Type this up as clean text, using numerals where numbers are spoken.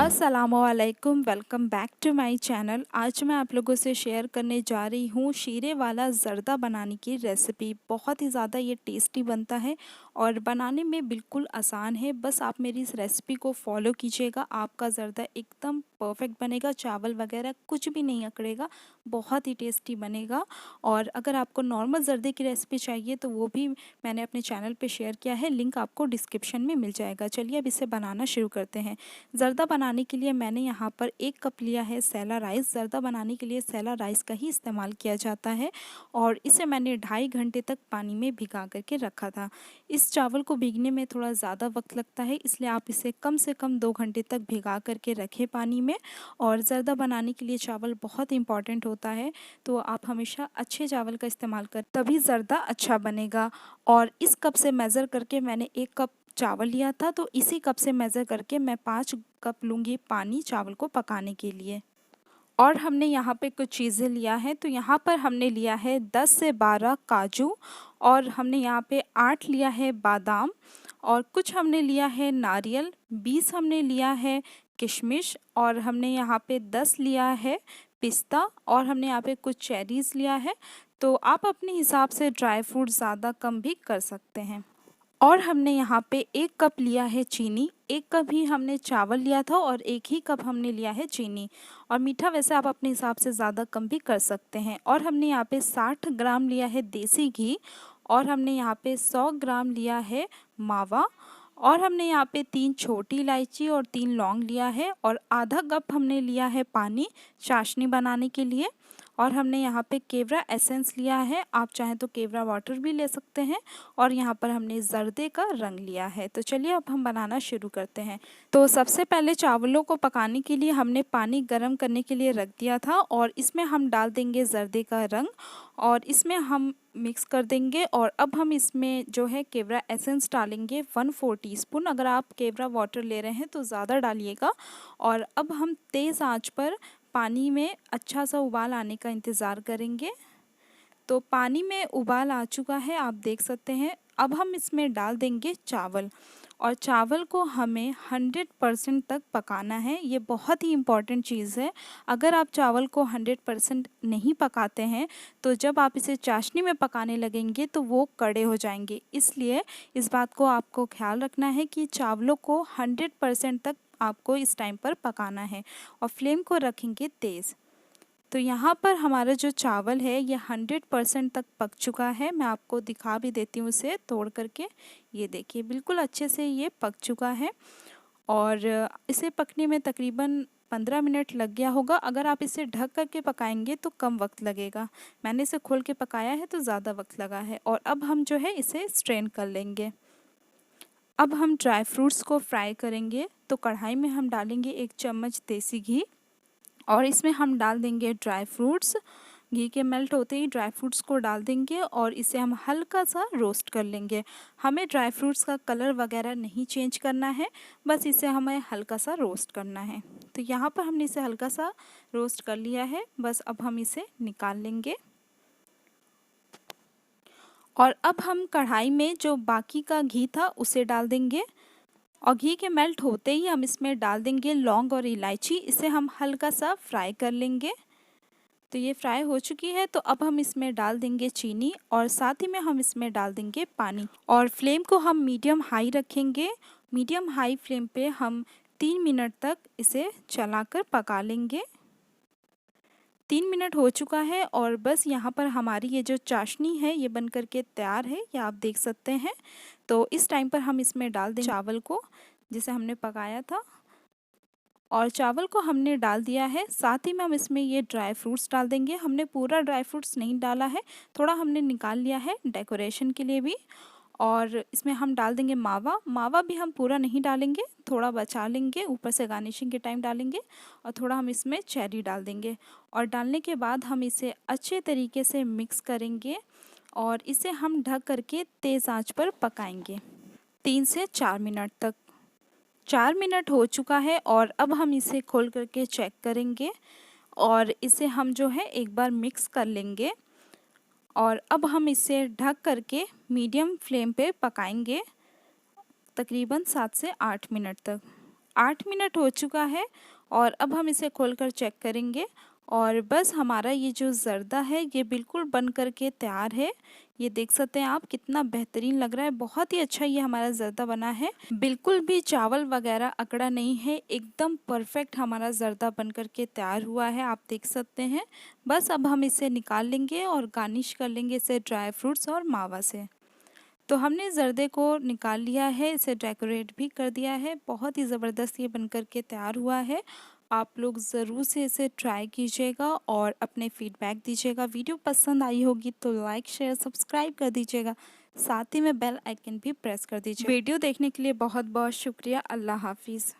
अस्सलामुअलैकुम, welcome back to my channel. आज मैं आप लोगों से शेयर करने जा रही हूँ शीरे वाला ज़र्दा बनाने की रेसिपी। बहुत ही ज़्यादा ये टेस्टी बनता है और बनाने में बिल्कुल आसान है। बस आप मेरी इस रेसिपी को फॉलो कीजिएगा, आपका ज़र्दा एकदम परफेक्ट बनेगा, चावल वगैरह कुछ भी नहीं अकड़ेगा, बहुत ही टेस्टी बनेगा। और अगर आपको नॉर्मल ज़र्दे की रेसिपी चाहिए तो वो भी मैंने अपने चैनल पे शेयर किया है, लिंक आपको डिस्क्रिप्शन में मिल जाएगा। चलिए अब इसे बनाना शुरू करते हैं। ज़र्दा बनाने के लिए मैंने यहाँ पर 1 कप लिया है सैला राइस। ज़र्दा बनाने के लिए सैला राइस का ही इस्तेमाल किया जाता है और इसे मैंने 2.5 घंटे तक पानी में भिगा करके रखा था। इस चावल को भीगने में थोड़ा ज़्यादा वक्त लगता है, इसलिए आप इसे कम से कम 2 घंटे तक भिगा करके रखें पानी में। और ज़र्दा बनाने के लिए चावल बहुत इंपॉर्टेंट होता है, तो आप हमेशा अच्छे चावल का इस्तेमाल करें, तभी ज़र्दा अच्छा बनेगा। और इस कप से मेज़र करके मैंने 1 कप चावल लिया था, तो इसी कप से मेज़र करके मैं 5 कप लूँगी पानी चावल को पकाने के लिए। और हमने यहाँ पे कुछ चीज़ें लिया है, तो यहाँ पर हमने लिया है 10 से 12 काजू, और हमने यहाँ पे 8 लिया है बादाम, और कुछ हमने लिया है नारियल, 20 हमने लिया है किशमिश, और हमने यहाँ पे 10 लिया है पिस्ता, और हमने यहाँ पे कुछ चेरीज़ लिया है। तो आप अपने हिसाब से ड्राई फ्रूट ज़्यादा कम भी कर सकते हैं। और हमने यहाँ पे 1 कप लिया है चीनी, 1 कप ही हमने चावल लिया था और 1 ही कप हमने लिया है चीनी। और मीठा वैसे आप अपने हिसाब से ज़्यादा कम भी कर सकते हैं। और हमने यहाँ पे 60 ग्राम लिया है देसी घी, और हमने यहाँ पे 100 ग्राम लिया है मावा, और हमने यहाँ पे 3 छोटी इलायची और 3 लौंग लिया है, और आधा कप हमने लिया है पानी चाशनी बनाने के लिए। और हमने यहाँ पे केवड़ा एसेंस लिया है, आप चाहें तो केवड़ा वाटर भी ले सकते हैं। और यहाँ पर हमने ज़र्दे का रंग लिया है। तो चलिए अब हम बनाना शुरू करते हैं। तो सबसे पहले चावलों को पकाने के लिए हमने पानी गर्म करने के लिए रख दिया था, और इसमें हम डाल देंगे ज़र्दे का रंग, और इसमें हम मिक्स कर देंगे। और अब हम इसमें जो है केवड़ा एसेंस डालेंगे 1/4 टीस्पून। अगर आप केवड़ा वाटर ले रहे हैं तो ज़्यादा डालिएगा। और अब हम तेज़ आंच पर पानी में अच्छा सा उबाल आने का इंतज़ार करेंगे। तो पानी में उबाल आ चुका है, आप देख सकते हैं। अब हम इसमें डाल देंगे चावल, और चावल को हमें 100% तक पकाना है। ये बहुत ही इम्पॉर्टेंट चीज़ है। अगर आप चावल को 100% नहीं पकाते हैं तो जब आप इसे चाशनी में पकाने लगेंगे तो वो कड़े हो जाएंगे। इसलिए इस बात को आपको ख्याल रखना है कि चावलों को 100% तक आपको इस टाइम पर पकाना है, और फ्लेम को रखेंगे तेज़। तो यहाँ पर हमारा जो चावल है ये 100% तक पक चुका है। मैं आपको दिखा भी देती हूँ इसे तोड़ करके। ये देखिए बिल्कुल अच्छे से ये पक चुका है, और इसे पकने में तकरीबन 15 मिनट लग गया होगा। अगर आप इसे ढक करके पकाएंगे तो कम वक्त लगेगा। मैंने इसे खोल के पकाया है तो ज़्यादा वक्त लगा है। और अब हम जो है इसे स्ट्रेन कर लेंगे। अब हम ड्राई फ्रूट्स को फ्राई करेंगे। तो कढ़ाई में हम डालेंगे 1 चम्मच देसी घी, और इसमें हम डाल देंगे ड्राई फ्रूट्स। घी के मेल्ट होते ही ड्राई फ्रूट्स को डाल देंगे, और इसे हम हल्का सा रोस्ट कर लेंगे। हमें ड्राई फ्रूट्स का कलर वगैरह नहीं चेंज करना है, बस इसे हमें हल्का सा रोस्ट करना है। तो यहाँ पर हमने इसे हल्का सा रोस्ट कर लिया है, बस अब हम इसे निकाल लेंगे। और अब हम कढ़ाई में जो बाकी का घी था उसे डाल देंगे, और घी के मेल्ट होते ही हम इसमें डाल देंगे लौंग और इलायची। इसे हम हल्का सा फ्राई कर लेंगे। तो ये फ्राई हो चुकी है, तो अब हम इसमें डाल देंगे चीनी, और साथ ही में हम इसमें डाल देंगे पानी। और फ्लेम को हम मीडियम हाई रखेंगे। मीडियम हाई फ्लेम पे हम 3 मिनट तक इसे चलाकर पका लेंगे। 3 मिनट हो चुका है, और बस यहाँ पर हमारी ये जो चाशनी है ये बन करके तैयार है, ये आप देख सकते हैं। तो इस टाइम पर हम इसमें डाल दें चावल को जिसे हमने पकाया था, और चावल को हमने डाल दिया है। साथ ही में हम इसमें ये ड्राई फ्रूट्स डाल देंगे। हमने पूरा ड्राई फ्रूट्स नहीं डाला है, थोड़ा हमने निकाल लिया है डेकोरेशन के लिए भी। और इसमें हम डाल देंगे मावा। मावा भी हम पूरा नहीं डालेंगे, थोड़ा बचा लेंगे, ऊपर से गार्निशिंग के टाइम डालेंगे। और थोड़ा हम इसमें चेरी डाल देंगे, और डालने के बाद हम इसे अच्छे तरीके से मिक्स करेंगे, और इसे हम ढक करके तेज़ आंच पर पकाएंगे 3 से 4 मिनट तक। 4 मिनट हो चुका है, और अब हम इसे खोल करके चेक करेंगे, और इसे हम जो है एक बार मिक्स कर लेंगे। और अब हम इसे ढक करके मीडियम फ्लेम पे पकाएंगे तकरीबन 7 से 8 मिनट तक। 8 मिनट हो चुका है और अब हम इसे खोलकर चेक करेंगे और बस हमारा ये जो ज़र्दा है ये बिल्कुल बन करके तैयार है। ये देख सकते हैं आप कितना बेहतरीन लग रहा है, बहुत ही अच्छा ये हमारा ज़र्दा बना है। बिल्कुल भी चावल वगैरह अकड़ा नहीं है, एकदम परफेक्ट हमारा ज़र्दा बन करके तैयार हुआ है, आप देख सकते हैं। बस अब हम इसे निकाल लेंगे और गार्निश कर लेंगे इसे ड्राई फ्रूट्स और मावा से। तो हमने ज़र्दे को निकाल लिया है, इसे डेकोरेट भी कर दिया है। बहुत ही ज़बरदस्त ये बनकर के तैयार हुआ है। आप लोग ज़रूर से इसे ट्राई कीजिएगा और अपने फीडबैक दीजिएगा। वीडियो पसंद आई होगी तो लाइक शेयर सब्सक्राइब कर दीजिएगा, साथ ही में बेल आइकन भी प्रेस कर दीजिए। वीडियो देखने के लिए बहुत बहुत शुक्रिया। अल्लाह हाफिज़।